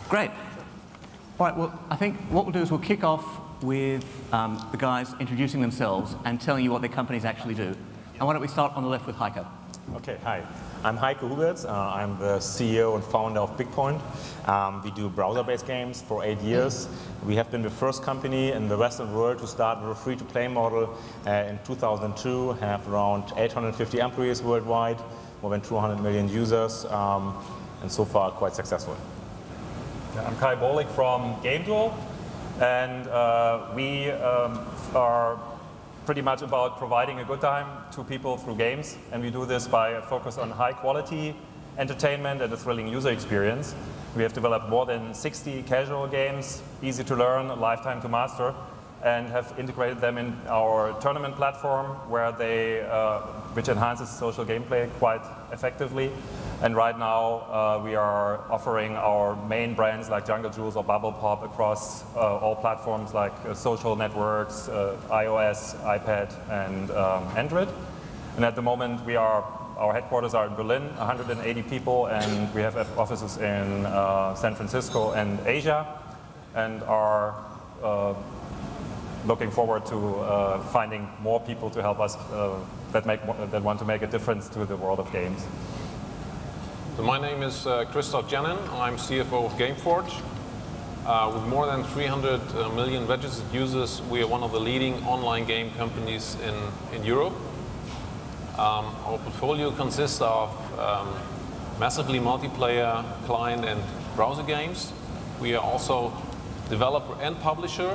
Great. All right, well, I think what we'll do is we'll kick off with the guys introducing themselves and telling you what their companies actually do. And why don't we start on the left with Heiko? Okay, hi. I'm Heiko Hubertz. I'm the CEO and founder of Bigpoint. We do browser-based games for 8 years. We have been the first company in the Western world to start with a free-to-play model in 2002, have around 850 employees worldwide, more than 200 million users, and so far quite successful. I'm Bolik from Duell, and we are pretty much about providing a good time to people through games, and we do this by a focus on high quality entertainment and a thrilling user experience. We have developed more than 60 casual games, easy to learn, lifetime to master, and have integrated them in our tournament platform where which enhances social gameplay quite effectively. And right now we are offering our main brands like Jungle Jewels or Bubble Pop across all platforms like social networks, iOS, iPad, and Android. And at the moment our headquarters are in Berlin, 180 people, and we have offices in San Francisco and Asia, and are looking forward to finding more people to help us that want to make a difference to the world of games. So my name is Christoph Jennen. I'm CFO of Gameforge. With more than 300 million registered users, we are one of the leading online game companies in Europe. Our portfolio consists of massively multiplayer client and browser games. We are also developer and publisher,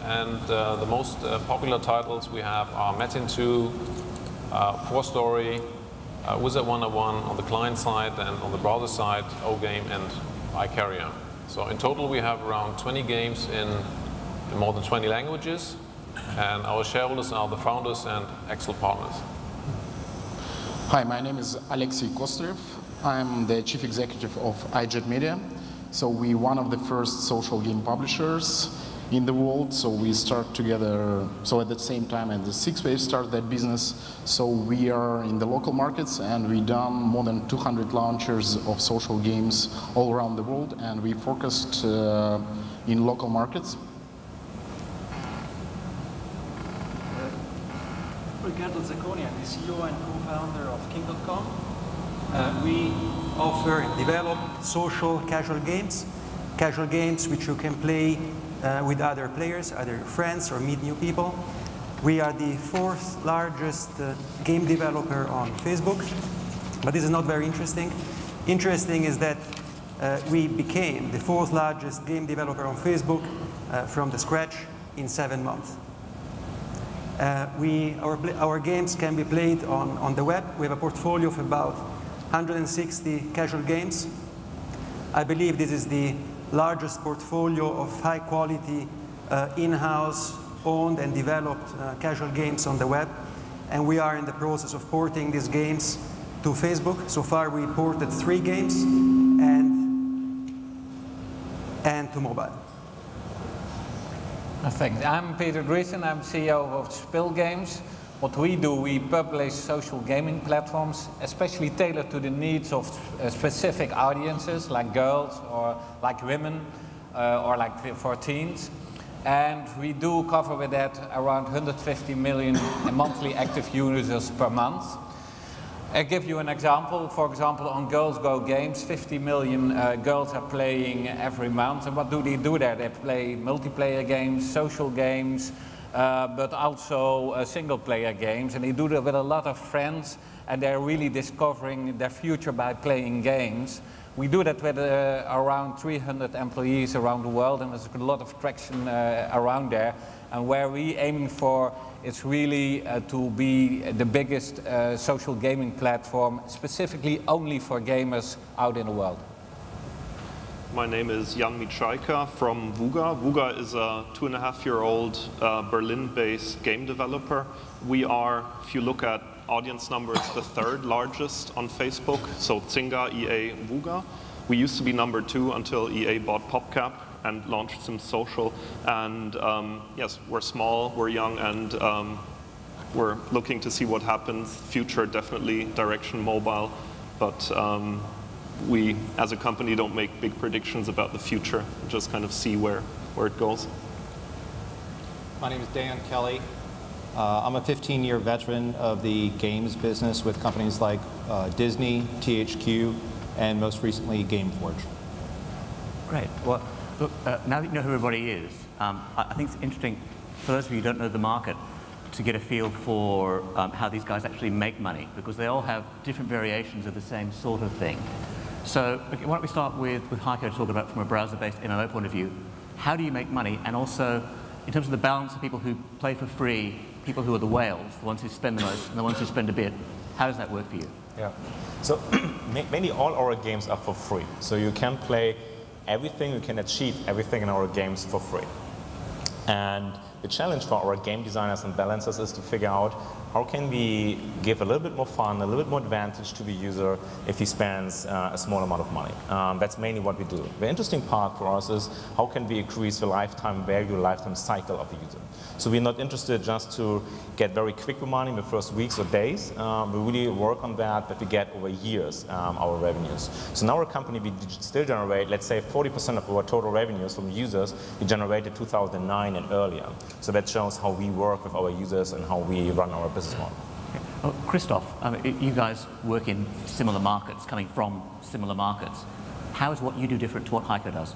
and the most popular titles we have are Metin 2, 4Story, Wizard 101 on the client side, and on the browser side, O-Game and iCarrier. So in total we have around 20 games in more than 20 languages, and our shareholders are the founders and excellent partners. Hi, my name is Alexey Kostarev. I'm the chief executive of iJet. So we're one of the first social game publishers in the world. So we start together, so at the same time as the Six Waves start that business. So we are in the local markets, and we've done more than 200 launches of social games all around the world, and we focused in local markets. Riccardo, Zacconi, I'm the CEO and co-founder of King.com. We offer, develop social casual games which you can play with other players, other friends, or meet new people. We are the 4th largest game developer on Facebook, but this is not very interesting. Interesting is that we became the 4th largest game developer on Facebook from the scratch in 7 months. Our games can be played on the web. We have a portfolio of about 160 casual games. I believe this is the largest portfolio of high quality in-house owned and developed casual games on the web, and we are in the process of porting these games to Facebook. So far we ported 3 games and to mobile. Thanks. I'm Driessen. I'm CEO of Spill Games. What we do, we publish social gaming platforms, especially tailored to the needs of specific audiences, like girls or like women or like for teens. And we do cover with that around 150 million monthly active users per month. I'll give you an example. For example, on Girls Go Games, 50 million girls are playing every month. And what do they do there? They play multiplayer games, social games, but also single-player games. And they do that with a lot of friends, and they're really discovering their future by playing games. We do that with around 300 employees around the world, and there's a lot of traction around there. And where we're aiming for is really to be the biggest social gaming platform, specifically only for gamers out in the world. My name is Miczaika from Wooga. Wooga is a 2.5-year-old Berlin-based game developer. We are, if you look at audience numbers, the 3rd largest on Facebook. So Zynga, EA, Wooga. We used to be number 2 until EA bought PopCap and launched some social. And yes, we're small, we're young, and we're looking to see what happens. Future, definitely direction mobile, but we, as a company, don't make big predictions about the future, just kind of see where it goes. My name is Dan Kelly. I'm a 15-year veteran of the games business with companies like Disney, THQ, and most recently Gameforge. Great. Well, look, now that you know who everybody is, I think it's interesting for those of you who don't know the market to get a feel for how these guys actually make money, because they all have different variations of the same sort of thing. So okay, why don't we start with Heiko to talk about from a browser-based MMO point of view. How do you make money? And also, in terms of the balance of people who play for free, people who are the whales, the ones who spend the most, and the ones who spend a bit, how does that work for you? Yeah. So mainly all our games are for free. So you can play everything, you can achieve everything in our games for free. And the challenge for our game designers and balancers is to figure out how can we give a little bit more fun, a little bit more advantage to the user if he spends a small amount of money. That's mainly what we do. The interesting part for us is how can we increase the lifetime value, lifetime cycle of the user. So we're not interested just to get very quick money in the first weeks or days. We really work on that, but we get over years our revenues. So in our company, we still generate, let's say, 40% of our total revenues from users we generated 2009 and earlier. So that shows how we work with our users and how we run our business model. Okay. Well, Christoph, you guys work in similar markets, coming from similar markets. How is what you do different to what Heiko does?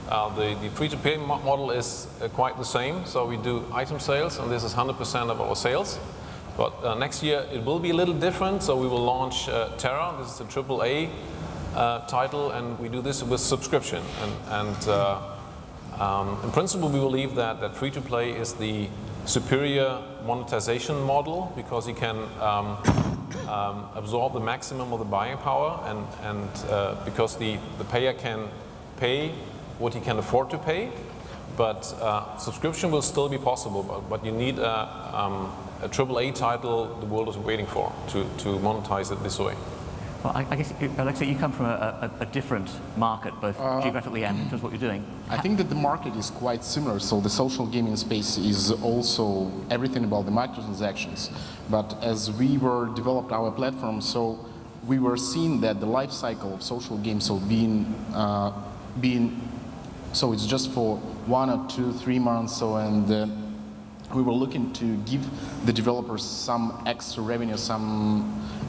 The free-to-play model is quite the same. So we do item sales, and this is 100% of our sales. But next year it will be a little different. So we will launch Terra. This is a AAA title, and we do this with subscription. In principle, we believe that free-to-play is the superior monetization model because you can absorb the maximum of the buying power, and because the payer can pay what he can afford to pay, but subscription will still be possible. But you need a AAA title the world is waiting for to monetize it this way. Well, I guess, Alexey, you come from a different market, both geographically and in terms of what you're doing. I think that the market is quite similar. So the social gaming space is also everything about the microtransactions. But as we were developed our platform, so we were seeing that the life cycle of social games, so so it's just for 1 or 2, 3 months. So we were looking to give the developers some extra revenue,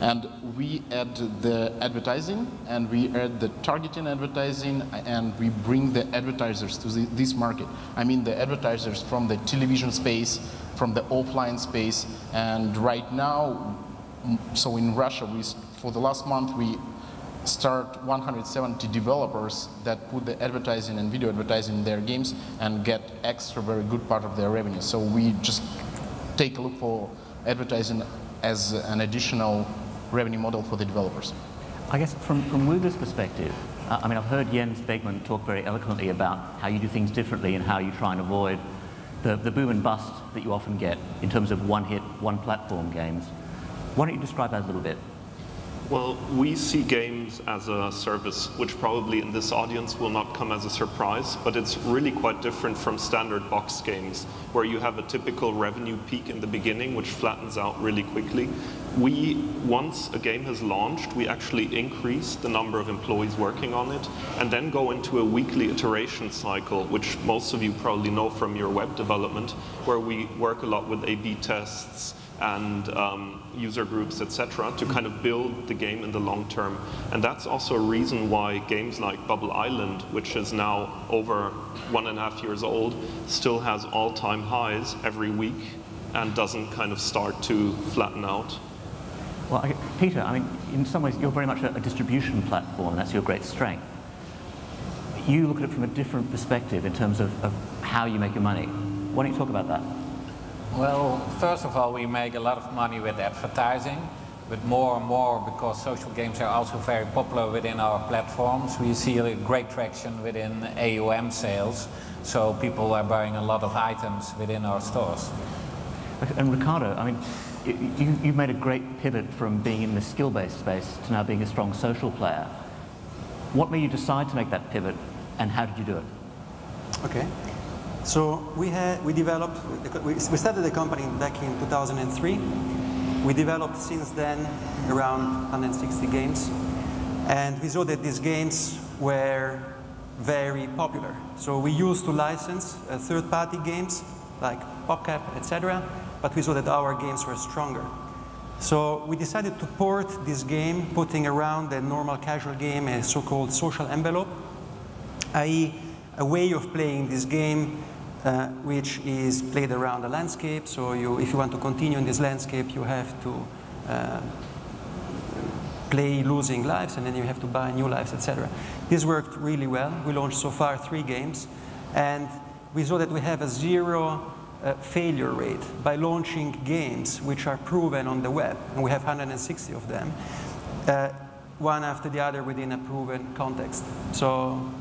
and we add the advertising, and we add the targeting advertising, and we bring the advertisers to this market. I mean the advertisers from the television space, from the offline space, and right now, so in Russia, for the last month, we start 170 developers that put the advertising and video advertising in their games and get extra very good part of their revenue. So we just take a look for advertising as an additional revenue model for the developers. I guess from Wooga's perspective, I mean, I've heard Jens Begman talk very eloquently about how you do things differently and how you try and avoid the boom and bust that you often get in terms of one-hit, one-platform games. Why don't you describe that a little bit? Well, we see games as a service, which probably in this audience will not come as a surprise, but it's really quite different from standard box games, where you have a typical revenue peak in the beginning, which flattens out really quickly. Once a game has launched, we actually increase the number of employees working on it, and then go into a weekly iteration cycle, which most of you probably know from your web development, where we work a lot with A/B tests, and user groups, etc., to kind of build the game in the long term. And that's also a reason why games like Bubble Island, which is now over 1.5 years old, still has all-time highs every week and doesn't kind of start to flatten out. Well, Peter, I mean, in some ways, you're very much a distribution platform. That's your great strength. You look at it from a different perspective in terms of how you make your money. Why don't you talk about that? Well, first of all, we make a lot of money with advertising, but more and more, because social games are also very popular within our platforms, we see a great traction within AOM sales, so people are buying a lot of items within our stores. And Riccardo, I mean, you've made a great pivot from being in the skill-based space to now being a strong social player. What made you decide to make that pivot, and how did you do it? Okay. So we started the company back in 2003. We developed since then around 160 games. And we saw that these games were very popular. So we used to license third-party games like PopCap, etc., but we saw that our games were stronger. So we decided to port this game, putting around the normal casual game a so-called social envelope, i.e. a way of playing this game which is played around a landscape. So if you want to continue in this landscape, you have to play losing lives, and then you have to buy new lives, etc. This worked really well. We launched so far 3 games, and we saw that we have a 0 failure rate by launching games which are proven on the web, and we have 160 of them, one after the other within a proven context. So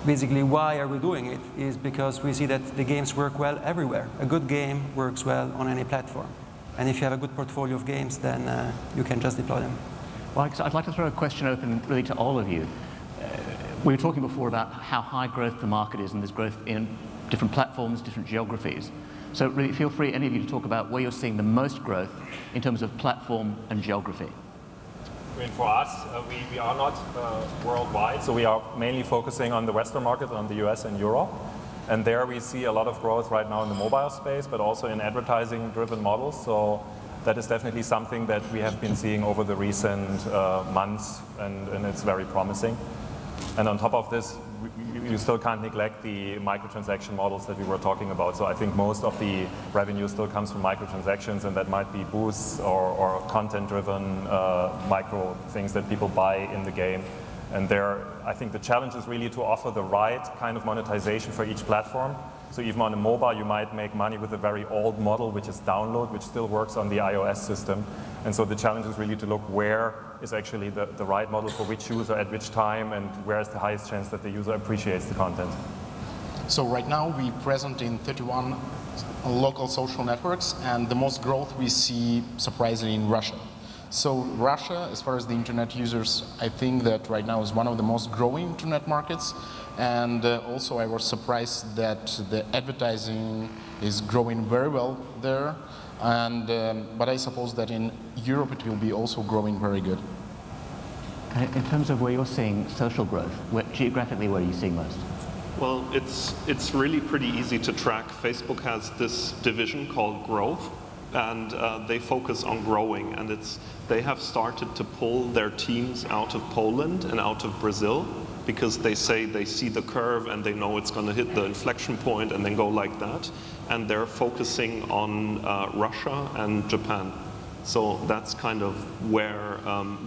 basically, why are we doing it is because we see that the games work well everywhere. A good game works well on any platform. And if you have a good portfolio of games, then you can just deploy them. Well, I'd like to throw a question open really to all of you. We were talking before about how high growth the market is, and there's growth in different platforms, different geographies. So really feel free, any of you, to talk about where you're seeing the most growth in terms of platform and geography. I mean, for us, we are not worldwide, so we are mainly focusing on the Western market, on the US and Europe. And there we see a lot of growth right now in the mobile space, but also in advertising-driven models. So that is definitely something that we have been seeing over the recent months, and it's very promising. And on top of this, you still can't neglect the microtransaction models that we were talking about. So I think most of the revenue still comes from microtransactions, and that might be boosts or content-driven micro things that people buy in the game. And there, I think the challenge is really to offer the right kind of monetization for each platform. So even on a mobile, you might make money with a very old model, which is download, which still works on the iOS system. And so the challenge is really to look where is actually the right model for which user at which time, and where is the highest chance that the user appreciates the content. So right now we're present in 31 local social networks, and the most growth we see surprisingly in Russia. So Russia, as far as the internet users, I think that right now is one of the most growing internet markets. And also I was surprised that the advertising is growing very well there. And, but I suppose that in Europe it will be also growing very good. In terms of where you're seeing social growth, geographically, where are you seeing most? Well, it's really pretty easy to track. Facebook has this division called Growth, and they focus on growing, and they have started to pull their teams out of Poland and out of Brazil, because they say they see the curve and they know it's going to hit the inflection point and then go like that, and they're focusing on Russia and Japan. So that's kind of where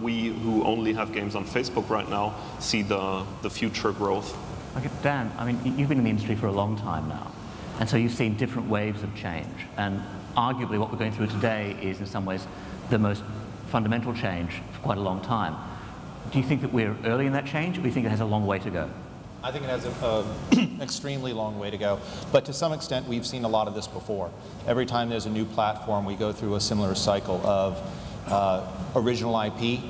we, who only have games on Facebook right now, see the future growth. Okay, Dan, I mean, you've been in the industry for a long time now, and so you've seen different waves of change, and arguably what we're going through today is in some ways the most fundamental change for quite a long time. Do you think that we're early in that change, or do you think it has a long way to go? I think it has an extremely long way to go, but to some extent we've seen a lot of this before. Every time there's a new platform, we go through a similar cycle of original IP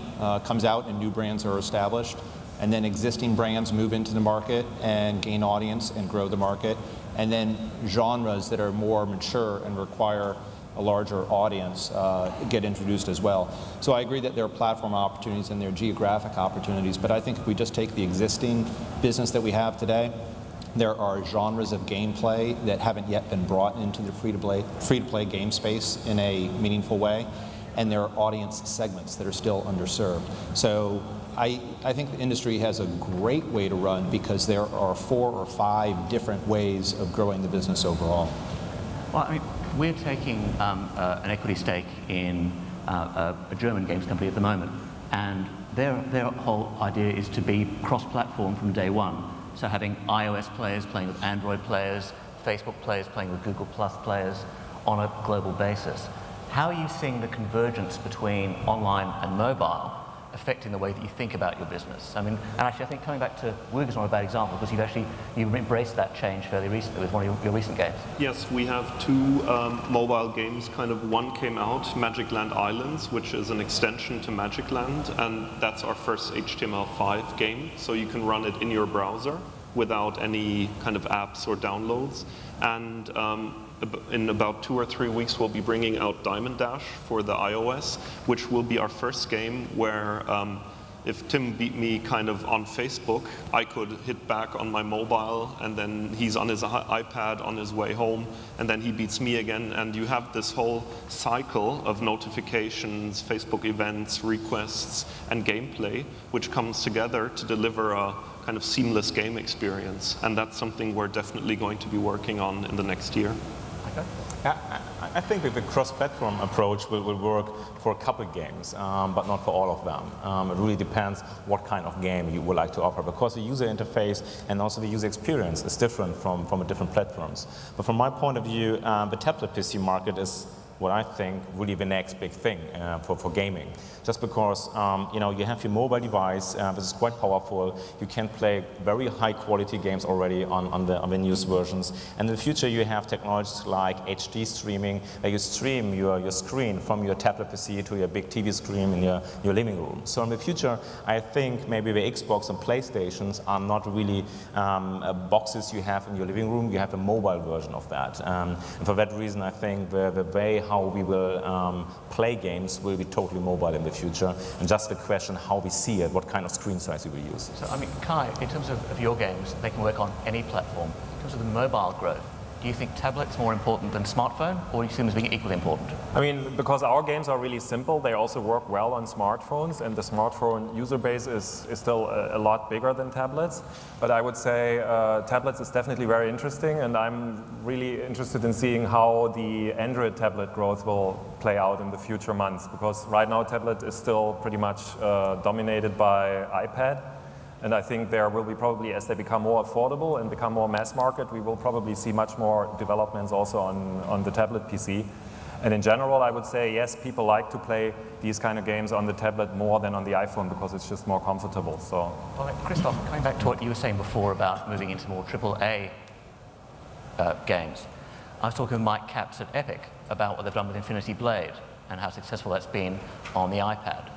comes out and new brands are established, and then existing brands move into the market and gain audience and grow the market, and then genres that are more mature and require a larger audience get introduced as well. So I agree that there are platform opportunities and there are geographic opportunities, but I think if we just take the existing business that we have today, there are genres of gameplay that haven't yet been brought into the free-to-play game space in a meaningful way, and there are audience segments that are still underserved. So I think the industry has a great way to run because there are 4 or 5 different ways of growing the business overall. Well, I mean, we're taking an equity stake in a German games company at the moment, and their whole idea is to be cross-platform from day one. So having iOS players playing with Android players, Facebook players playing with Google Plus players on a global basis. How are you seeing the convergence between online and mobile affecting the way that you think about your business? I mean, and actually I think coming back to Wooga is not a bad example, because you've embraced that change fairly recently with one of your recent games. Yes, we have 2 mobile games. Kind of one came out, Magic Land Islands, which is an extension to Magic Land, and that's our first HTML5 game. So you can run it in your browser without any kind of apps or downloads. And in about 2 or 3 weeks, we'll be bringing out Diamond Dash for the iOS, which will be our first game where if Tim beat me kind of on Facebook, I could hit back on my mobile, and then he's on his iPad on his way home, and then he beats me again, and you have this whole cycle of notifications, Facebook events, requests, and gameplay, which comes together to deliver a kind of seamless game experience, and that's something we're definitely going to be working on in the next year. Okay. I think that the cross-platform approach will work for a couple games, but not for all of them. It really depends what kind of game you would like to offer, because the user interface and also the user experience is different from the different platforms. But from my point of view, the tablet PC market is what I think really the next big thing for gaming. Just because you know, you have your mobile device, this is quite powerful. You can play very high quality games already on the newest versions. And in the future you have technologies like HD streaming, where you stream your screen from your tablet PC to your big TV screen in your living room. So in the future, I think maybe the Xbox and PlayStations are not really boxes you have in your living room. You have a mobile version of that. And for that reason, I think the way how we will play games will be totally mobile in the future, and just the question how we see it, what kind of screen size we will use. So, I mean, Kai, in terms of your games, they can work on any platform. In terms of the mobile growth, do you think tablet's more important than smartphone, or do you see them as being equally important? I mean, because our games are really simple, they also work well on smartphones, and the smartphone user base is still a lot bigger than tablets. But I would say tablets is definitely very interesting, and I'm really interested in seeing how the Android tablet growth will play out in the future months, because right now tablet is still pretty much dominated by iPad. And I think there will be probably, as they become more affordable and become more mass market, we will probably see much more developments also on the tablet PC. And in general, I would say, yes, people like to play these kind of games on the tablet more than on the iPhone because it's just more comfortable. So, well, Christoph, coming back to what you were saying before about moving into more AAA games, I was talking with Mike Capps at Epic about what they've done with Infinity Blade and how successful that's been on the iPad.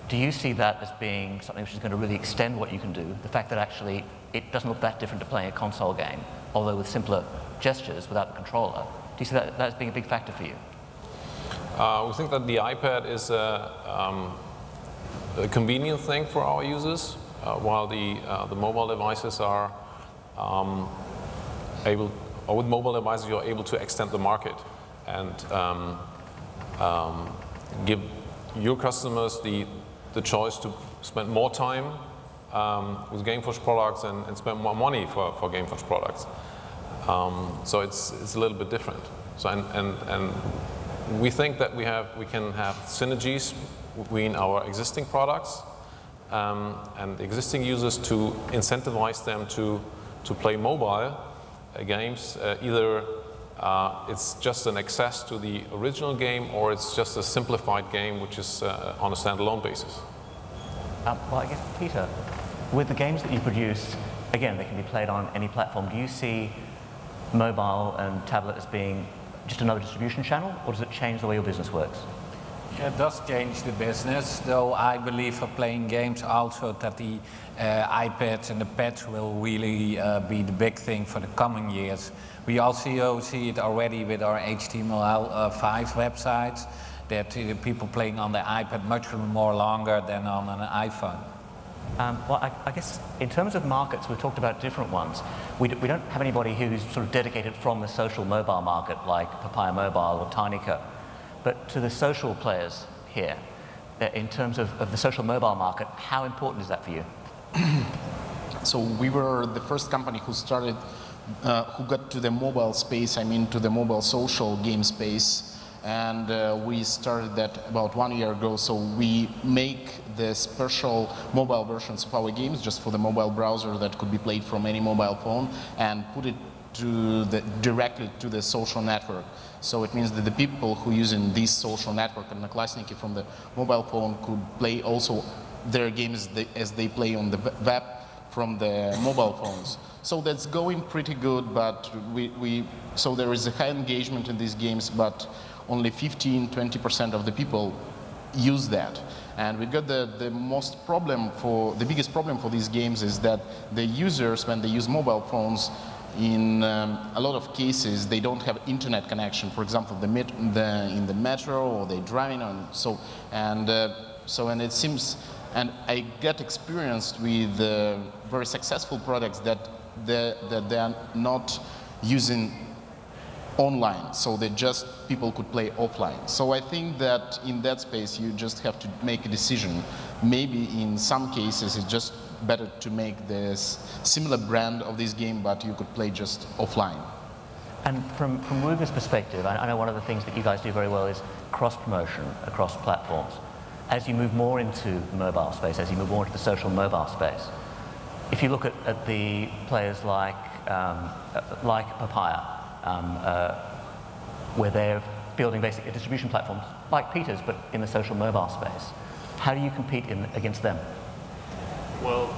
Do you see that as being something which is going to really extend what you can do? The fact that actually it doesn't look that different to playing a console game, although with simpler gestures without the controller. Do you see that as being a big factor for you? We think that the iPad is a convenient thing for our users, while the mobile devices are able, or with mobile devices you're able to extend the market and give your customers the choice to spend more time with Gameforge products and spend more money for Gameforge products. So it's a little bit different. So and we think that we can have synergies between our existing products and existing users to incentivize them to play mobile games. Either it's just an access to the original game, or it's just a simplified game which is on a standalone basis. Well, I guess, Peter, with the games that you produce, again, they can be played on any platform. Do you see mobile and tablet as being just another distribution channel, or does it change the way your business works? It does change the business, though I believe for playing games also that the iPads and the pads will really be the big thing for the coming years. We also see it already with our HTML5 websites, that people playing on the iPad much more longer than on an iPhone. Well, I guess in terms of markets, we've talked about different ones. We don't have anybody who's sort of dedicated from the social mobile market like Papaya Mobile or Tinyco. But to the social players here, in terms of the social mobile market, how important is that for you? So we were the first company who started, who got to the mobile space, I mean to the mobile social game space. And we started that about 1 year ago, so we make the special mobile versions of our games just for the mobile browser that could be played from any mobile phone and put it directly to the social network. So it means that the people who using this social network and Naklasniki from the mobile phone could play also their games as they play on the web from the mobile phones. So that's going pretty good, but so there is a high engagement in these games, but only 15–20% of the people use that. And we got the biggest problem for these games is that the users, when they use mobile phones, in a lot of cases they don't have internet connection. For example, in the metro, or they're driving on. And it seems And I get experienced with very successful products that they are not using online, so they just people could play offline. So I think that in that space you just have to make a decision. Maybe in some cases it's just better to make this similar brand of this game, but you could play just offline. And from Wooga's perspective, I know one of the things that you guys do very well is cross-promotion across platforms. As you move more into the mobile space, as you move more into the social mobile space, if you look at the players like Papaya, where they're building basically distribution platforms like Peter's, but in the social mobile space, how do you compete against them? Well,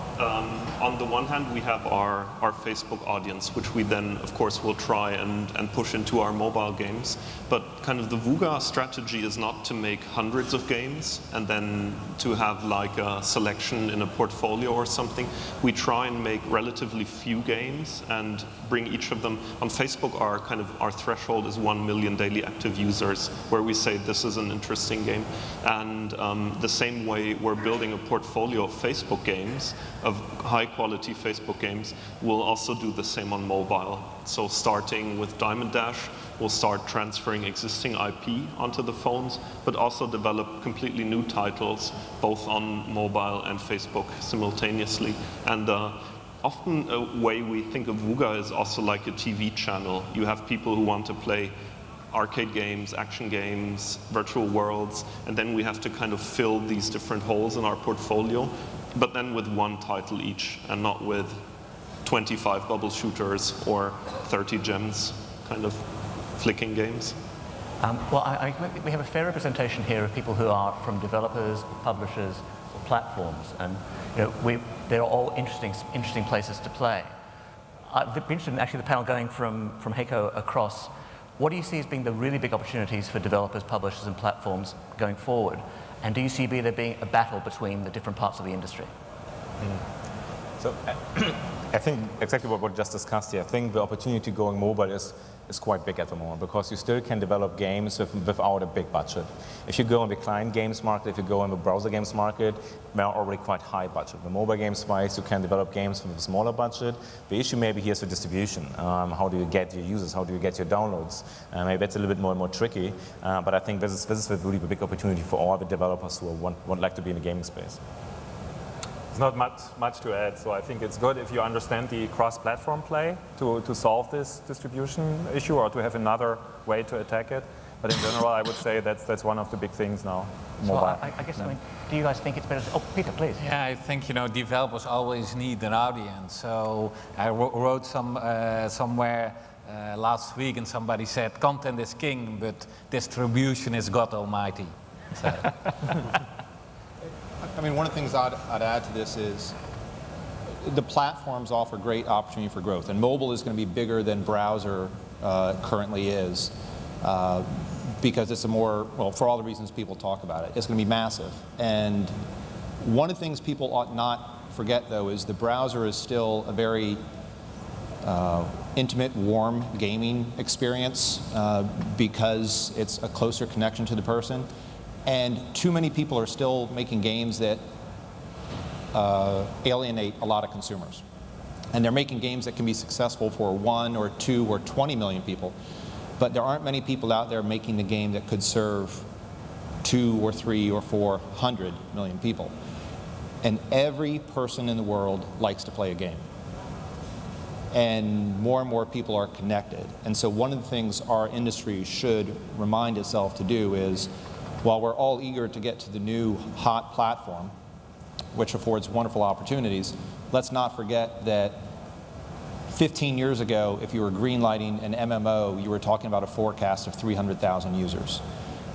on the one hand, we have our Facebook audience, which we then, of course, will try and push into our mobile games. But kind of the Wooga strategy is not to make hundreds of games and then to have like a selection in a portfolio or something. We try and make relatively few games and bring each of them. On Facebook, our threshold is 1 million daily active users, where we say this is an interesting game. And the same way we're building a portfolio of Facebook games, of high-quality Facebook games, we'll also do the same on mobile. So starting with Diamond Dash, we'll start transferring existing IP onto the phones, but also develop completely new titles, both on mobile and Facebook simultaneously. And often a way we think of Wooga is also like a TV channel. You have people who want to play arcade games, action games, virtual worlds, and then we have to kind of fill these different holes in our portfolio, but then with one title each, and not with 25 bubble shooters or 30 gems kind of flicking games. Well, we have a fair representation here of people who are from developers, publishers, or platforms, and they're all interesting places to play. I'd be interested in actually the panel going from Heiko across. What do you see as being the really big opportunities for developers, publishers, and platforms going forward? And do you see there being a battle between the different parts of the industry? So I think exactly what we just discussed here. I think the opportunity going mobile is quite big at the moment, because you still can develop games without a big budget. If you go in the client games market, if you go in the browser games market, they're already quite high budget. The mobile games wise, you can develop games with a smaller budget. The issue maybe here is the distribution. How do you get your users? How do you get your downloads? Maybe that's a little bit more tricky, but I think this is really a big opportunity for all the developers who would like to be in the gaming space. There's not much to add, so I think it's good if you understand the cross-platform play to solve this distribution issue, or to have another way to attack it. But in general, I would say that's one of the big things now. So I guess, do you guys think it's better to, Peter, please. Yeah, I think, developers always need an audience. So I wrote somewhere last week, and somebody said, content is king, but distribution is God Almighty. So. I mean, one of the things I'd add to this is the platforms offer great opportunity for growth, and mobile is going to be bigger than browser currently is, because it's a more, well, for all the reasons people talk about it, it's going to be massive. And one of the things people ought not forget, though, is the browser is still a very intimate, warm gaming experience because it's a closer connection to the person. And too many people are still making games that alienate a lot of consumers. And they're making games that can be successful for 1 or 2 or 20 million people. But there aren't many people out there making the game that could serve 2 or 3 or 400 million people. And every person in the world likes to play a game. And more people are connected. And so one of the things our industry should remind itself to do is, while we're all eager to get to the new hot platform, which affords wonderful opportunities, let's not forget that 15 years ago, if you were greenlighting an MMO, you were talking about a forecast of 300,000 users.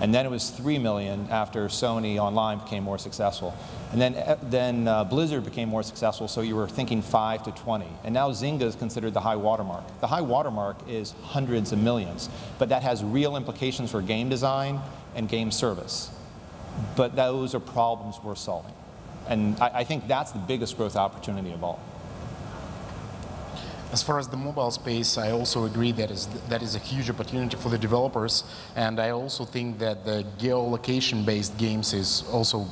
And then it was 3 million after Sony Online became more successful. And then Blizzard became more successful, so you were thinking 5 to 20. And now Zynga is considered the high watermark. The high watermark is hundreds of millions, but that has real implications for game design and game service. But those are problems we're solving. And I think that's the biggest growth opportunity of all. As far as the mobile space, I also agree that is a huge opportunity for the developers, and I also think that the geolocation-based games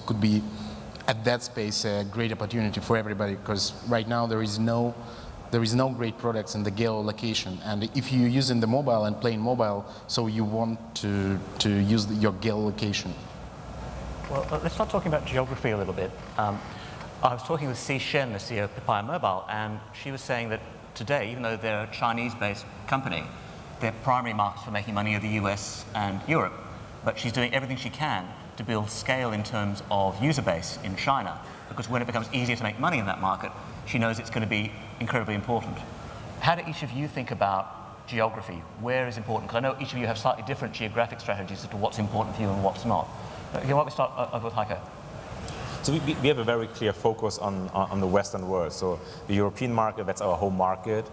could be at that space a great opportunity for everybody, because right now there is no great products in the geolocation, and if you're using the mobile and playing mobile, so you want to use your geolocation. Well, let's start talking about geography a little bit. I was talking with Jennen, the CEO of Papaya Mobile, and she was saying that today, even though they're a Chinese-based company, their primary markets for making money are the US and Europe, but she's doing everything she can to build scale in terms of user base in China, because when it becomes easier to make money in that market, she knows it's going to be incredibly important. How do each of you think about geography? Where is important? Because I know each of you have slightly different geographic strategies as to what's important for you and what's not. Why don't we start with Heiko? So we have a very clear focus on the Western world. So the European market, that's our home market.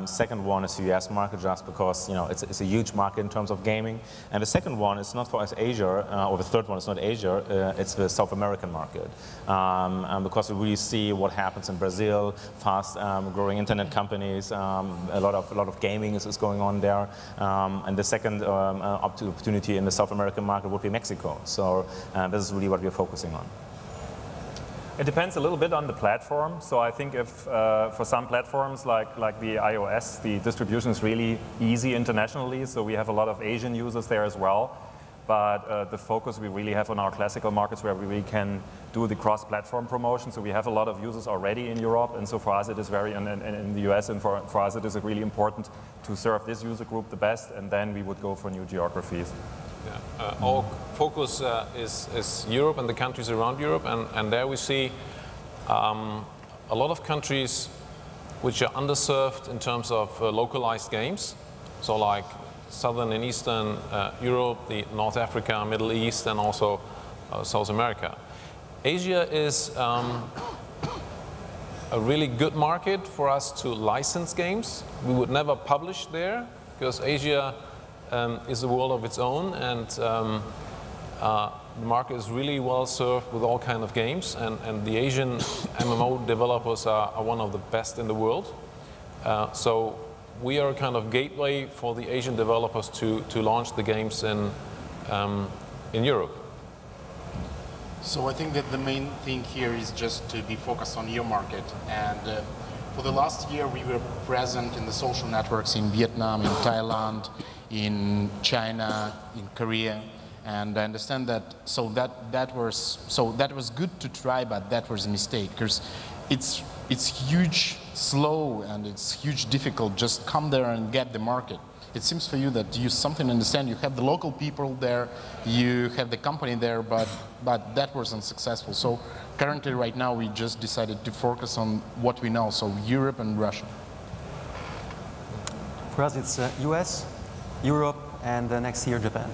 Second one is the US market, just because it's a huge market in terms of gaming. And the second one is not for us Asia, or the third one is not Asia, it's the South American market. Because we really see what happens in Brazil, fast growing internet companies, a lot of gaming is going on there. And the second opportunity in the South American market would be Mexico. So this is really what we're focusing on. It depends a little bit on the platform. So I think if for some platforms like the iOS, the distribution is really easy internationally. So we have a lot of Asian users there as well. But the focus we really have on our classical markets, where we really can do the cross-platform promotion. So we have a lot of users already in Europe. And so for us, it is very, and in the US, and for us, it is really important to serve this user group the best. And then we would go for new geographies. Yeah. Our focus is Europe and the countries around Europe, and there we see a lot of countries which are underserved in terms of localized games. So like Southern and Eastern Europe, the North Africa, Middle East, and also South America. Asia is a really good market for us to license games. We would never publish there, because Asia is a world of its own, and the market is really well served with all kinds of games, and the Asian MMO developers are one of the best in the world. So we are a kind of gateway for the Asian developers to launch the games in Europe. So I think that the main thing here is just to be focused on your market, and for the last year we were present in the social networks in Vietnam, in Thailand, in China, in Korea, and I understand that. So that was good to try, but that was a mistake, because it's huge, slow, and it's huge difficult. Just come there and get the market. It seems for you that you something understand. You have the local people there, you have the company there, but that wasn't successful. So currently, right now, we just decided to focus on what we know. So Europe and Russia. For us, it's US, Europe, and next year Japan.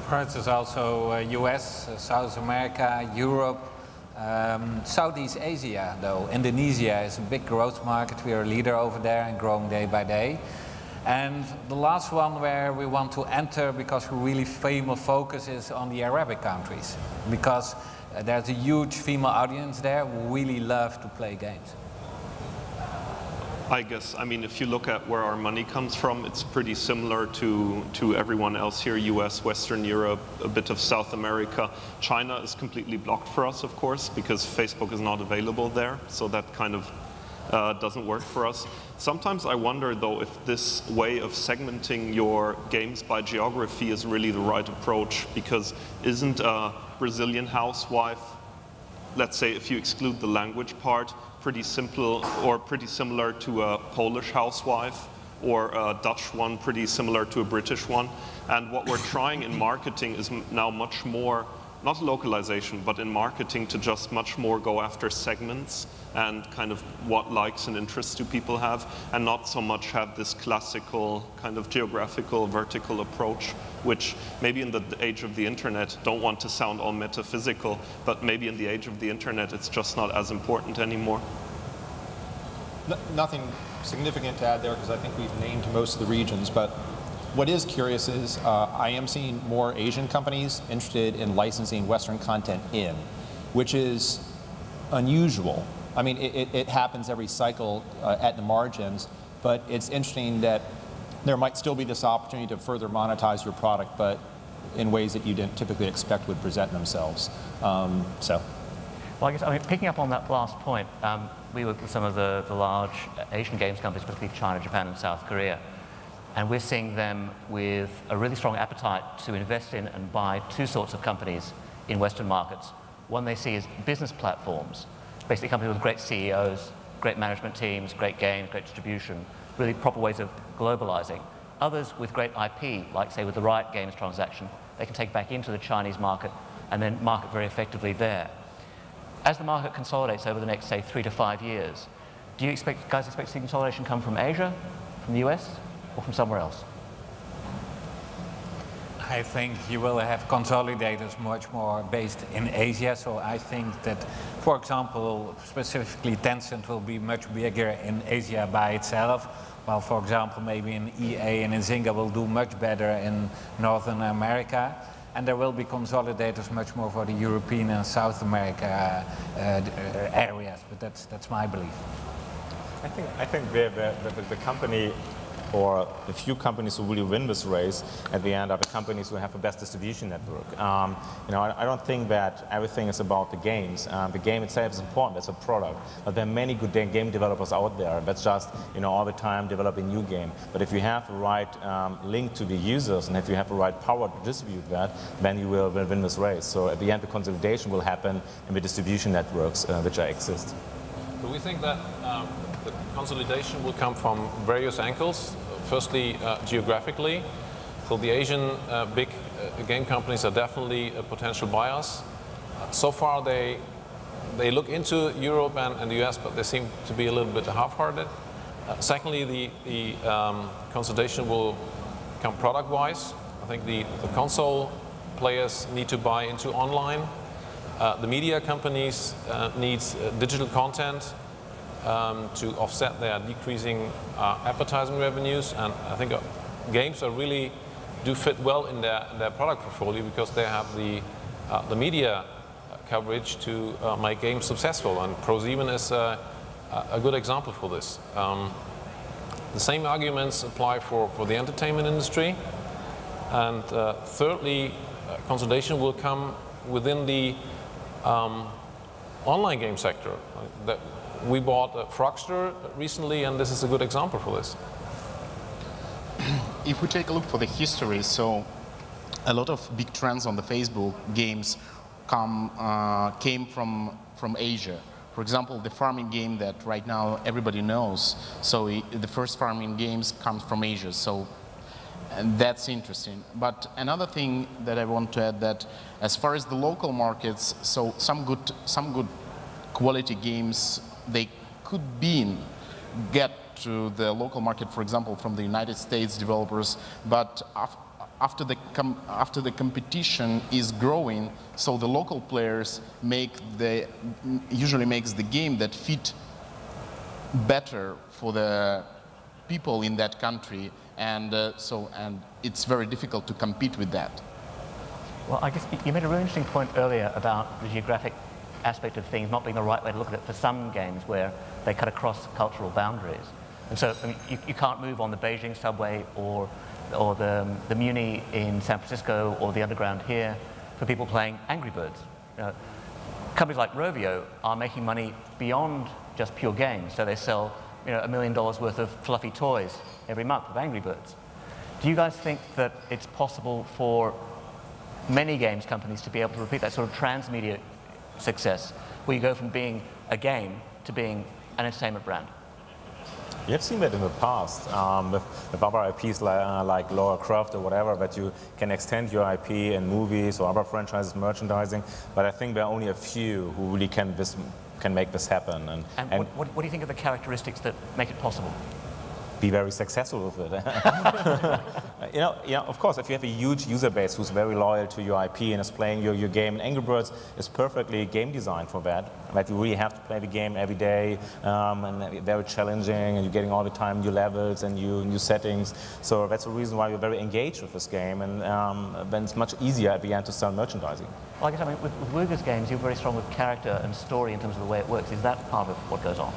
For us, it's also US, South America, Europe, Southeast Asia, though. Indonesia is a big growth market. We are a leader over there and growing day by day. And the last one where we want to enter, because we really female focus, is on the Arabic countries, because there's a huge female audience there who really love to play games. I guess, I mean, if you look at where our money comes from, it's pretty similar to everyone else here, US, Western Europe, a bit of South America. China is completely blocked for us, of course, because Facebook is not available there, so that kind of doesn't work for us. Sometimes I wonder, though, if this way of segmenting your games by geography is really the right approach, because isn't a Brazilian housewife, let's say if you exclude the language part, pretty simple or pretty similar to a Polish housewife, or a Dutch one pretty similar to a British one? And what we're trying in marketing is now much more, not localization, but in marketing to just much more go after segments and kind of what likes and interests do people have, and not so much have this classical kind of geographical vertical approach, which maybe in the age of the internet, don't want to sound all metaphysical, but maybe in the age of the internet it's just not as important anymore. Nothing significant to add there, because I think we've named most of the regions, but what is curious is I am seeing more Asian companies interested in licensing Western content in, which is unusual. I mean, it happens every cycle at the margins, but it's interesting that there might still be this opportunity to further monetize your product, but in ways that you didn't typically expect would present themselves. So Well, I guess, I mean, picking up on that last point, we work with some of the large Asian games companies, particularly China, Japan, and South Korea. And we're seeing them with a really strong appetite to invest in and buy two sorts of companies in Western markets. One they see as business platforms, basically companies with great CEOs, great management teams, great games, great distribution, really proper ways of globalizing. Others with great IP, like say with the Riot Games transaction, they can take back into the Chinese market and then market very effectively there. As the market consolidates over the next, say, 3 to 5 years, do you guys expect to see consolidation come from Asia, from the US, or from somewhere else? I think you will have consolidators much more based in Asia. So I think that, for example, specifically Tencent will be much bigger in Asia by itself. While, for example, maybe in EA and in Zynga will do much better in Northern America. And there will be consolidators much more for the European and South America areas. But that's my belief. I think the company, or the few companies who really win this race at the end are the companies who have the best distribution network. You know, I don't think that everything is about the games. The game itself is important, it's a product. But there are many good game developers out there that's just, you know, all the time developing new game. But if you have the right link to the users and if you have the right power to distribute that, then you will win this race. So at the end, the consolidation will happen in the distribution networks which exist. So we think that the consolidation will come from various angles. Firstly, geographically. So the Asian big game companies are definitely potential buyers. So far they look into Europe and the US, but they seem to be a little bit half-hearted. Secondly, the consolidation will come product-wise. I think the console players need to buy into online. The media companies need digital content to offset their decreasing advertising revenues, and I think games are really do fit well in their product portfolio because they have the media coverage to make games successful, and ProSieben is a good example for this. The same arguments apply for the entertainment industry, and thirdly, consolidation will come within the online game sector. We bought Frogster recently, and this is a good example for this. If we take a look for the history, so a lot of big trends on the Facebook games came from Asia. For example, the farming game that right now everybody knows. So the first farming games comes from Asia. So and that's interesting. But another thing that I want to add that as far as the local markets, so some good quality games, they could get to the local market, for example, from the United States developers, but after the competition is growing, so the local players usually makes the game that fit better for the people in that country, and and it's very difficult to compete with that. Well, I guess you made a really interesting point earlier about the geographic aspect of things not being the right way to look at it for some games where they cut across cultural boundaries. And so I mean, you can't move on the Beijing subway or the Muni in San Francisco or the Underground here for people playing Angry Birds. You know, companies like Rovio are making money beyond just pure games, so they sell $1 million worth of fluffy toys every month of Angry Birds. Do you guys think that it's possible for many games companies to be able to repeat that sort of transmedia success, where you go from being a game to being an entertainment brand? You have seen that in the past with other IPs like Lara Croft or whatever, that you can extend your IP in movies or other franchises, merchandising. But I think there are only a few who really can make this happen. And what do you think are the characteristics that make it possible? Be very successful with it. Of course, if you have a huge user base who's very loyal to your IP and is playing your game, and Angry Birds is perfectly game designed for that. Like you really have to play the game every day, and very challenging, and you're getting all the time new levels and new settings. So that's the reason why you're very engaged with this game, and then it's much easier at the end to sell merchandising. Well, I guess with Wooga's games, you're very strong with character and story in terms of the way it works. Is that part of what goes on?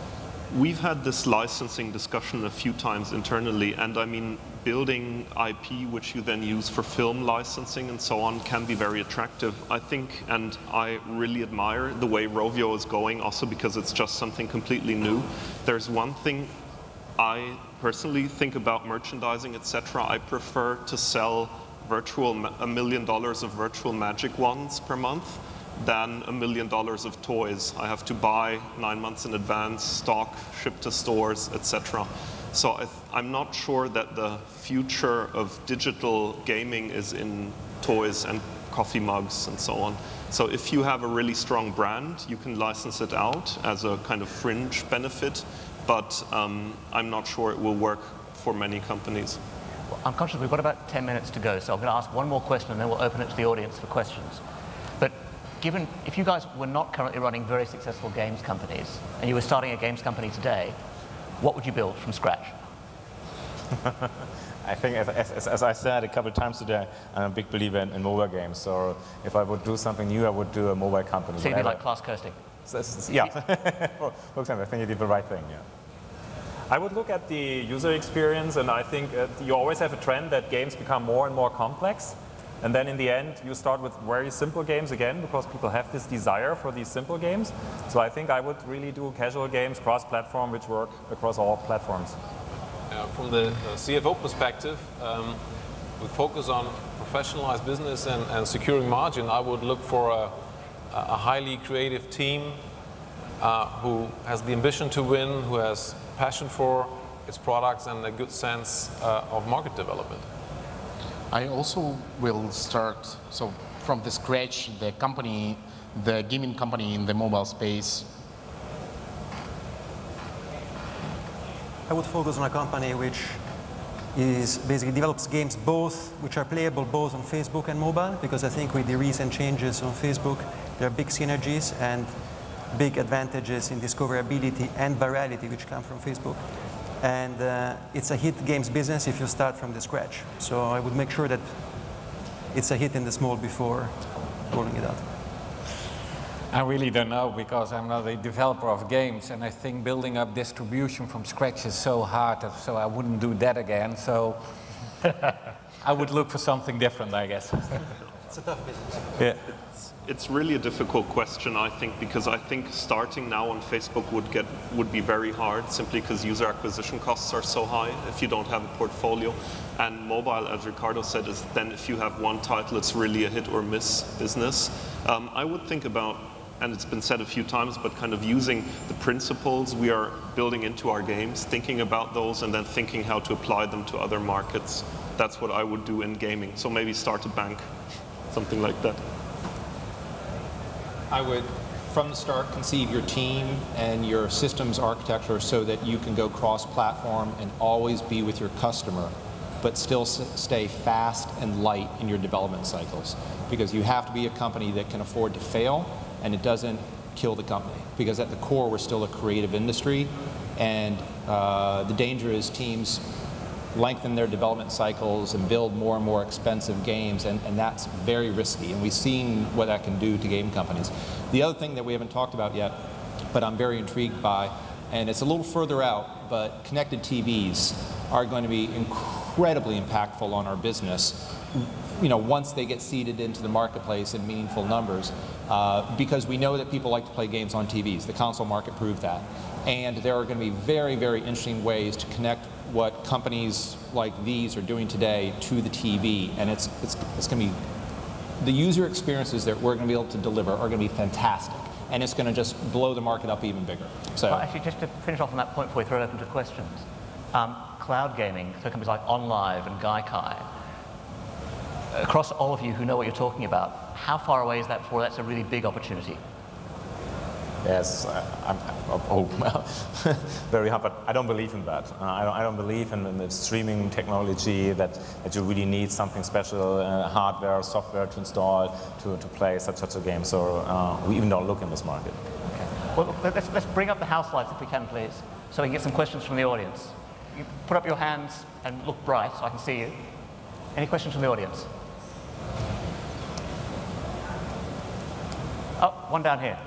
we've had this licensing discussion a few times internally, and I mean, building IP, which you then use for film licensing and so on, can be very attractive. I think, and I really admire the way Rovio is going, also because it's just something completely new. There's one thing I personally think about merchandising, etc. I prefer to sell $1 million of virtual magic wands per month than $1 million of toys. I have to buy 9 months in advance, stock, ship to stores, etc. So I'm not sure that the future of digital gaming is in toys and coffee mugs and so on. So if you have a really strong brand, you can license it out as a kind of fringe benefit, but I'm not sure it will work for many companies. Well, I'm conscious we've got about 10 minutes to go, so I'm going to ask one more question and then we'll open it to the audience for questions. But given, if you guys were not currently running very successful games companies and you were starting a games company today, what would you build from scratch? I think, as I said a couple of times today, I'm a big believer in mobile games. So if I would do something new, I would do a mobile company. So you'd be like class coasting? Yeah. For example, I think you did the right thing, yeah. I would look at the user experience, and I think you always have a trend that games become more and more complex. And then in the end, you start with very simple games again, because people have this desire for these simple games. So I think I would really do casual games, cross-platform, which work across all platforms. From the CFO perspective, with focus on professionalized business and securing margin, I would look for a highly creative team who has the ambition to win, who has passion for its products and a good sense of market development. I also will start, so from the scratch, the company, the gaming company in the mobile space. I would focus on a company which is basically develops games both, which are playable both on Facebook and mobile, because I think with the recent changes on Facebook, there are big synergies and big advantages in discoverability and virality which come from Facebook. And it's a hit games business if you start from the scratch. So I would make sure that it's a hit in the small before rolling it out. I really don't know, because I'm not a developer of games, and I think building up distribution from scratch is so hard, so I wouldn't do that again. So I would look for something different, I guess. It's a tough business. Yeah. It's really a difficult question, I think, because I think starting now on Facebook would be very hard, simply because user acquisition costs are so high if you don't have a portfolio. And mobile, as Riccardo said, is then if you have one title, it's really a hit or miss business. I would think about, and it's been said a few times, but kind of using the principles we are building into our games, thinking about those, and then thinking how to apply them to other markets. That's what I would do in gaming. So maybe start a bank, something like that. I would, from the start, conceive your team and your systems architecture so that you can go cross-platform and always be with your customer, but still stay fast and light in your development cycles. Because you have to be a company that can afford to fail, and it doesn't kill the company. Because at the core, we're still a creative industry, and the danger is teams lengthen their development cycles and build more and more expensive games, and that's very risky, and we've seen what that can do to game companies. The other thing that we haven't talked about yet, but I'm very intrigued by, and it's a little further out, but connected TVs are going to be incredibly impactful on our business, you know, once they get seeded into the marketplace in meaningful numbers, because we know that people like to play games on TVs. The console market proved that. And there are going to be very, very interesting ways to connect what companies like these are doing today to the TV, and it's going to be, the user experiences that we're going to be able to deliver are going to be fantastic, and it's going to just blow the market up even bigger. So, well, actually, just to finish off on that point before we throw it open to questions, cloud gaming, so companies like OnLive and Gaikai, across all of you who know what you're talking about, how far away is that before that's a really big opportunity? Yes, very hard, but I don't believe in that. I don't believe in the streaming technology that you really need something special, hardware, software to install to play such a game. So we even don't look in this market. Okay. Well, let's bring up the house lights if we can, please, so we can get some questions from the audience. You put up your hands and look bright so I can see you. Any questions from the audience? Oh, one down here.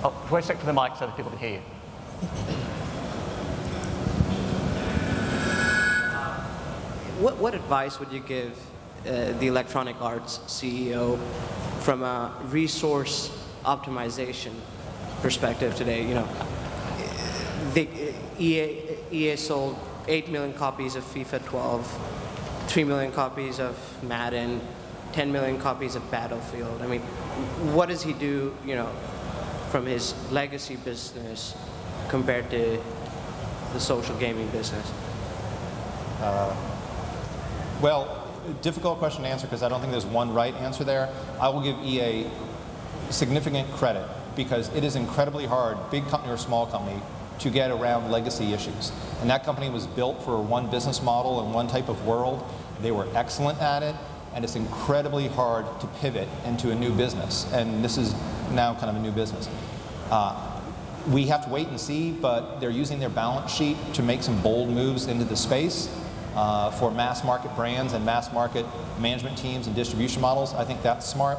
Oh, wait a sec for the mic so that people can hear you. What advice would you give the Electronic Arts CEO from a resource optimization perspective today? You know, EA sold 8 million copies of FIFA 12, 3 million copies of Madden, 10 million copies of Battlefield. I mean, what does he do, you know, from his legacy business compared to the social gaming business? Well, difficult question to answer because I don't think there's one right answer there. I will give EA significant credit because it is incredibly hard, big company or small company, to get around legacy issues. And that company was built for one business model and one type of world. They were excellent at it, and it's incredibly hard to pivot into a new business. And this is now kind of a new business. We have to wait and see, but they're using their balance sheet to make some bold moves into the space for mass market brands and mass market management teams and distribution models. I think that's smart.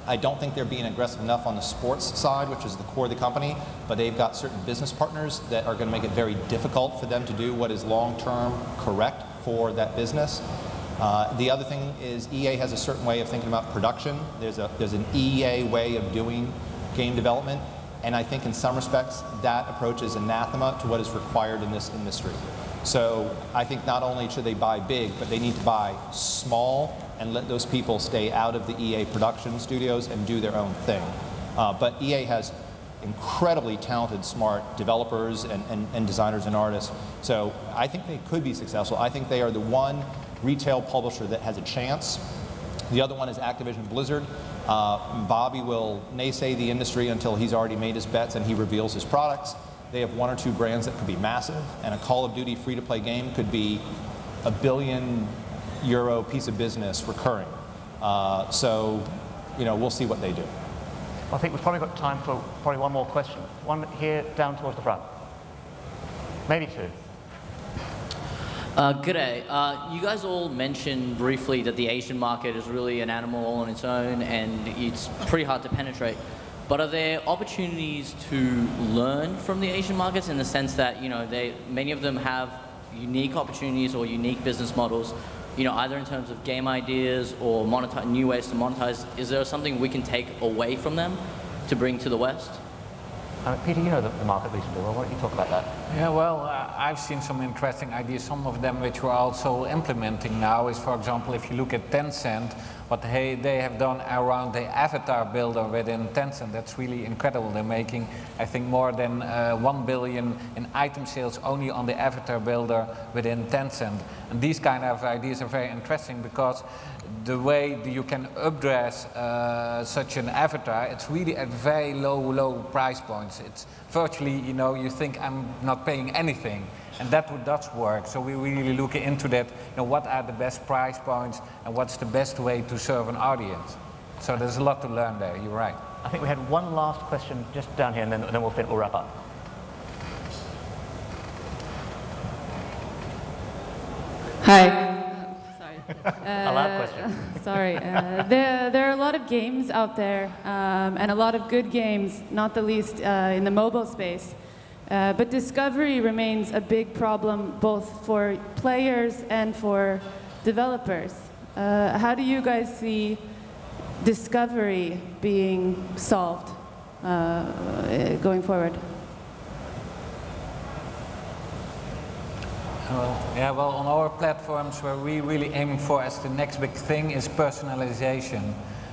I don't think they're being aggressive enough on the sports side, which is the core of the company, but they've got certain business partners that are going to make it very difficult for them to do what is long-term correct for that business. The other thing is EA has a certain way of thinking about production. There's an EA way of doing game development, and I think in some respects that approach is anathema to what is required in this industry. So I think not only should they buy big, but they need to buy small and let those people stay out of the EA production studios and do their own thing. But EA has incredibly talented, smart developers and designers and artists. So I think they could be successful. I think they are the one retail publisher that has a chance. The other one is Activision Blizzard. Bobby will naysay the industry until he's already made his bets and he reveals his products. They have one or two brands that could be massive, and a Call of Duty free-to-play game could be a €1 billion piece of business recurring. So, you know, we'll see what they do. I think we've probably got time for probably one more question. One here down towards the front. Maybe two. G'day. You guys all mentioned briefly that the Asian market is really an animal all on its own and it's pretty hard to penetrate. But are there opportunities to learn from the Asian markets in the sense that, you know, many of them have unique opportunities or unique business models, you know, either in terms of game ideas or new ways to monetize? Is there something we can take away from them to bring to the West? Peter, you know the market reasonably well. Why don't you talk about that? Yeah, well, I've seen some interesting ideas. Some of them which we're also implementing now is, for example, if you look at Tencent, what they have done around the avatar builder within Tencent, that's really incredible. They're making, I think, more than 1 billion in item sales only on the avatar builder within Tencent. And these kind of ideas are very interesting because the way you can updress such an avatar, it's really at very low price points. It's virtually, you know, you think I'm not paying anything. And that does work. So we really look into that, you know, what are the best price points and what's the best way to serve an audience. So there's a lot to learn there, you're right. I think we had one last question just down here and then we'll wrap up. Hi. Sorry. A loud question. Sorry. There are a lot of games out there and a lot of good games, not the least in the mobile space. But discovery remains a big problem both for players and for developers. How do you guys see discovery being solved going forward? Well, on our platforms, where we really aiming for as the next big thing is personalization.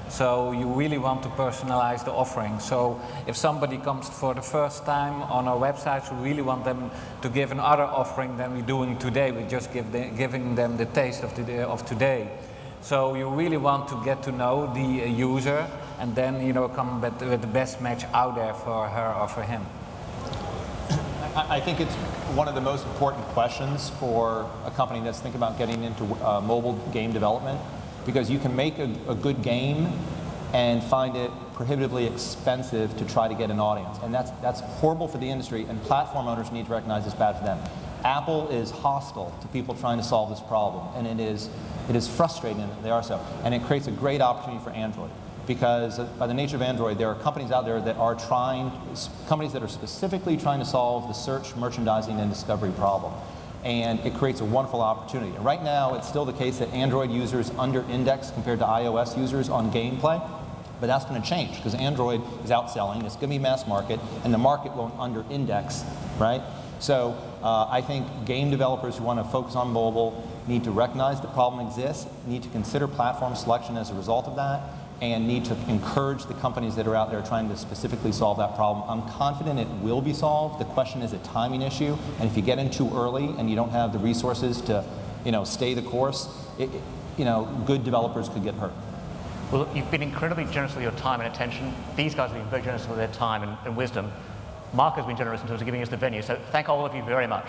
So you really want to personalize the offering. So if somebody comes for the first time on our websites, we really want them to give another offering than we're doing today. We're just giving them the taste of today. So you really want to get to know the user and then, you know, come with the best match out there for her or for him. I think it's one of the most important questions for a company that's thinking about getting into mobile game development, because you can make a good game and find it prohibitively expensive to try to get an audience. And that's horrible for the industry, and platform owners need to recognize it's bad for them. Apple is hostile to people trying to solve this problem, and it is frustrating that they are so. And it creates a great opportunity for Android. because by the nature of Android, there are companies out there that are companies that are specifically trying to solve the search, merchandising, and discovery problem. And it creates a wonderful opportunity. And right now, it's still the case that Android users under-index compared to iOS users on gameplay, but that's going to change because Android is outselling, it's going to be mass market, and the market won't under-index, right? So I think game developers who want to focus on mobile need to recognize the problem exists, need to consider platform selection as a result of that, and need to encourage the companies that are out there trying to specifically solve that problem. I'm confident it will be solved. The question is a timing issue, and if you get in too early and you don't have the resources to, stay the course, good developers could get hurt. Well, you've been incredibly generous with your time and attention. These guys have been very generous with their time and wisdom. Mark has been generous in terms of giving us the venue, so thank all of you very much.